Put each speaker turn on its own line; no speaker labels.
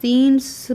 3